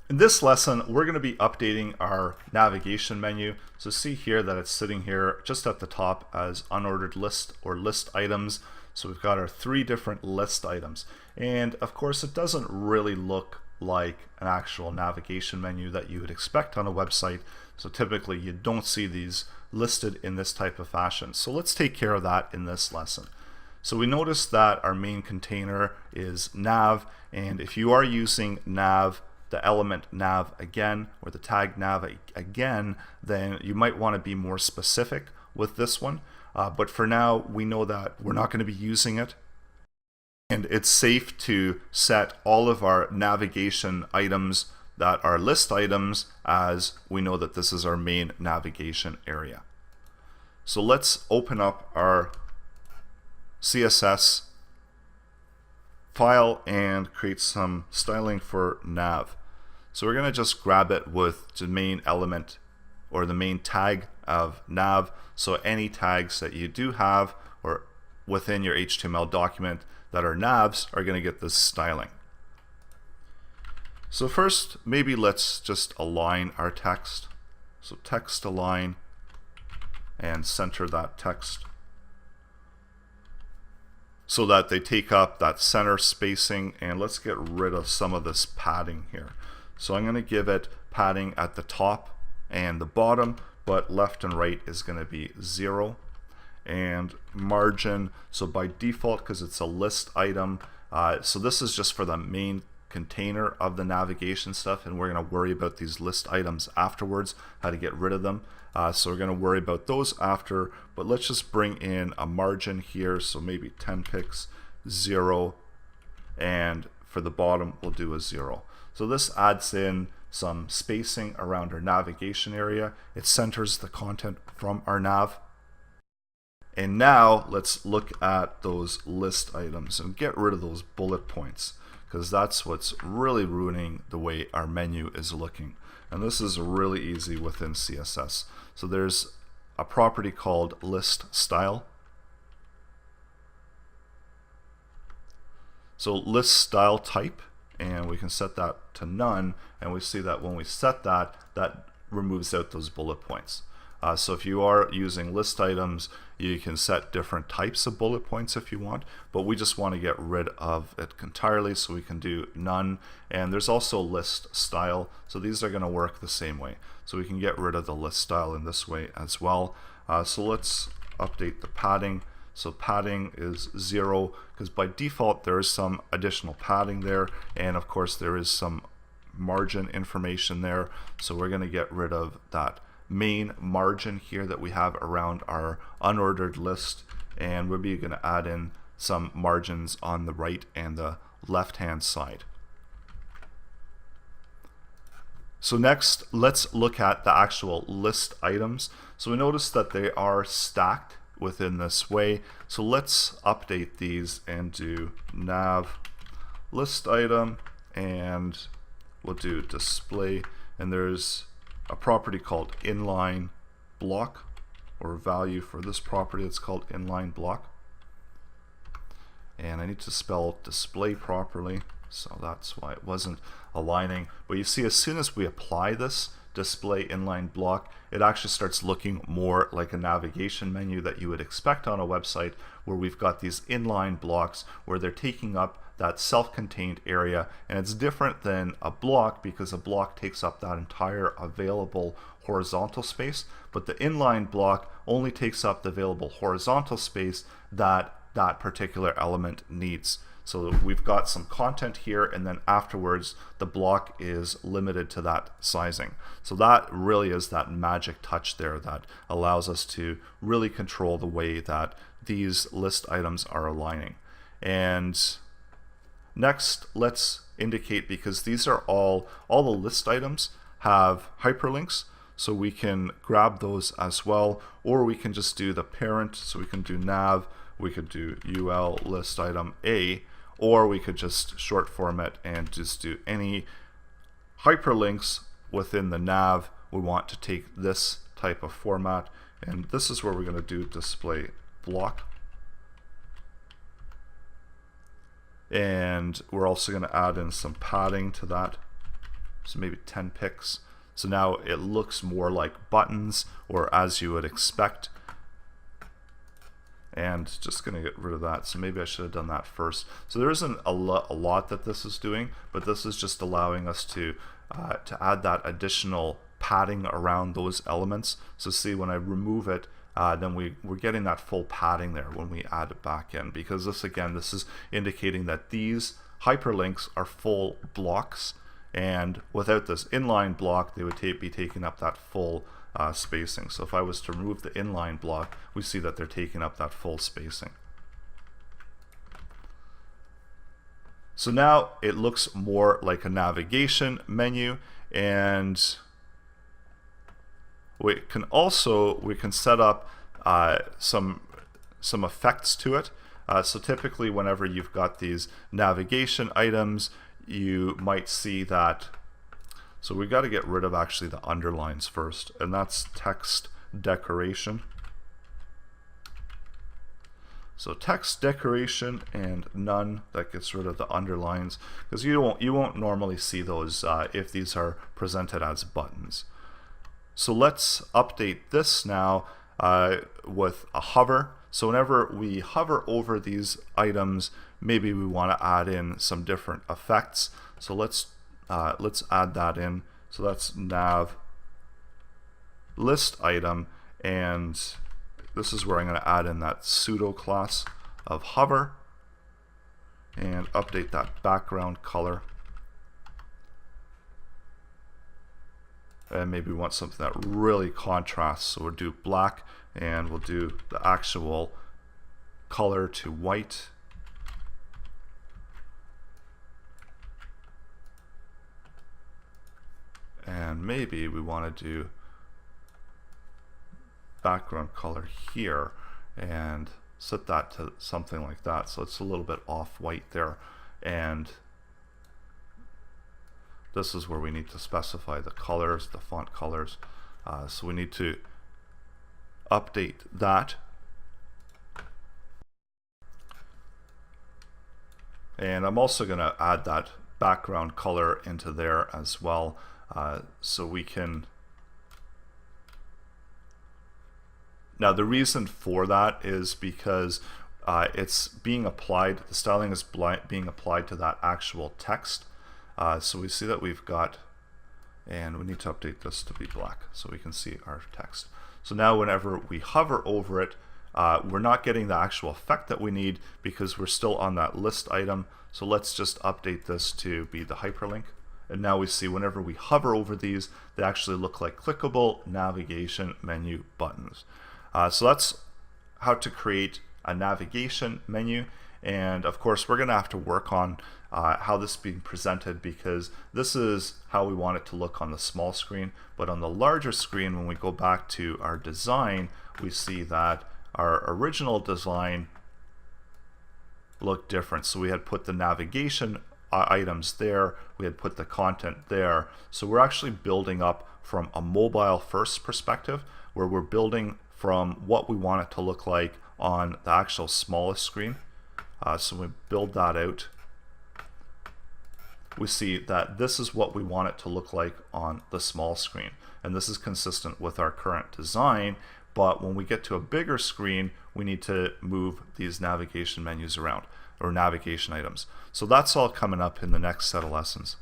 In this lesson, we're going to be updating our navigation menu. So see here that it's sitting here just at the top as unordered list or list items. So we've got our 3 different list items. And of course, it doesn't really look like an actual navigation menu that you would expect on a website. So typically you don't see these listed in this type of fashion. So let's take care of that in this lesson. So we notice that our main container is nav, and if you are using nav, the element nav again, or the tag nav again, then you might want to be more specific with this one. But for now, we know that we're not going to be using it. And it's safe to set all of our navigation items that are list items as we know that this is our main navigation area. So let's open up our CSS file and create some styling for nav. So we're going to just grab it with the main element or the main tag of nav. So any tags that you do have or within your HTML document that are navs are going to get this styling. So first, maybe let's just align our text. So text align and center that text so that they take up that center spacing, and let's get rid of some of this padding here. So I'm going to give it padding at the top and the bottom, but left and right is going to be 0. And margin, so by default, because it's a list item, so this is just for the main container of the navigation stuff, and we're going to worry about these list items afterwards, how to get rid of them. So we're going to worry about those after, but let's just bring in a margin here, so maybe 10 pixels, 0, and for the bottom we'll do a 0. So this adds in some spacing around our navigation area. It centers the content from our nav. And now let's look at those list items and get rid of those bullet points, because that's what's really ruining the way our menu is looking. And this is really easy within CSS. So there's a property called list style. So list style type, and we can set that to none, and we see that when we set that, that removes out those bullet points. So if you are using list items, you can set different types of bullet points if you want, but we just want to get rid of it entirely, so we can do none. And there's also list style, so these are going to work the same way. So we can get rid of the list style in this way as well. So let's update the padding. So padding is 0, because by default there is some additional padding there, and of course there is some margin information there. So we're going to get rid of that main margin here that we have around our unordered list, and we're going to add in some margins on the right and the left hand side. So next, let's look at the actual list items. So we notice that they are stacked within this way. So let's update these and do nav list item, and we'll do display, and there's a property called inline block, or value for this property. It's called inline block, and I need to spell display properly, so that's why it wasn't aligning. But you see, as soon as we apply this display inline block, it actually starts looking more like a navigation menu that you would expect on a website, where we've got these inline blocks where they're taking up that self-contained area. And it's different than a block, because a block takes up that entire available horizontal space, but the inline block only takes up the available horizontal space that that particular element needs. So we've got some content here, and then afterwards the block is limited to that sizing. So that really is that magic touch there that allows us to really control the way that these list items are aligning. And next, let's indicate, because these are all the list items have hyperlinks, so we can grab those as well, or we can just do the parent. So we can do nav, we could do ul list item a, or we could just short form it and just do any hyperlinks within the nav. We want to take this type of format, and this is where we're going to do display block. And we're also going to add in some padding to that. so maybe 10 pixels. So now it looks more like buttons, or as you would expect. And just going to get rid of that. So maybe I should have done that first. So there isn't a lot that this is doing, but this is just allowing us to add that additional padding around those elements. So see, when I remove it, then we're getting that full padding there when we add it back in, because this, again, this is indicating that these hyperlinks are full blocks, and without this inline block, they would be taking up that full spacing. So if I was to remove the inline block, we see that they're taking up that full spacing. So now it looks more like a navigation menu, and we can set up some effects to it. So typically whenever you've got these navigation items, you might see that, so we've got to get rid of actually the underlines first, and that's text decoration. So text decoration and none, that gets rid of the underlines, because you won't normally see those if these are presented as buttons. So let's update this now with a hover. So whenever we hover over these items, maybe we want to add in some different effects. So let's add that in. So that's nav list item, and this is where I'm going to add in that pseudo class of hover and update that background color. And maybe we want something that really contrasts, so we'll do black, and we'll do the actual color to white. And maybe we want to do background color here and set that to something like that, so it's a little bit off-white there. And this is where we need to specify the colors, the font colors. So we need to update that. And I'm also going to add that background color into there as well, so we can. Now the reason for that is because it's being applied, the styling is being applied to that actual text. So we see that we've got, and we need to update this to be black so we can see our text. So now whenever we hover over it, we're not getting the actual effect that we need because we're still on that list item. So let's just update this to be the hyperlink. And now we see whenever we hover over these, they actually look like clickable navigation menu buttons. So that's how to create a navigation menu. And of course, we're going to have to work on how this is being presented, because this is how we want it to look on the small screen. But on the larger screen, when we go back to our design, we see that our original design looked different. So we had put the navigation items there, we had put the content there. So we're actually building up from a mobile first perspective, where we're building from what we want it to look like on the actual smallest screen. So we build that out. We see that this is what we want it to look like on the small screen, and this is consistent with our current design. But when we get to a bigger screen, we need to move these navigation menus around, or navigation items. So that's all coming up in the next set of lessons.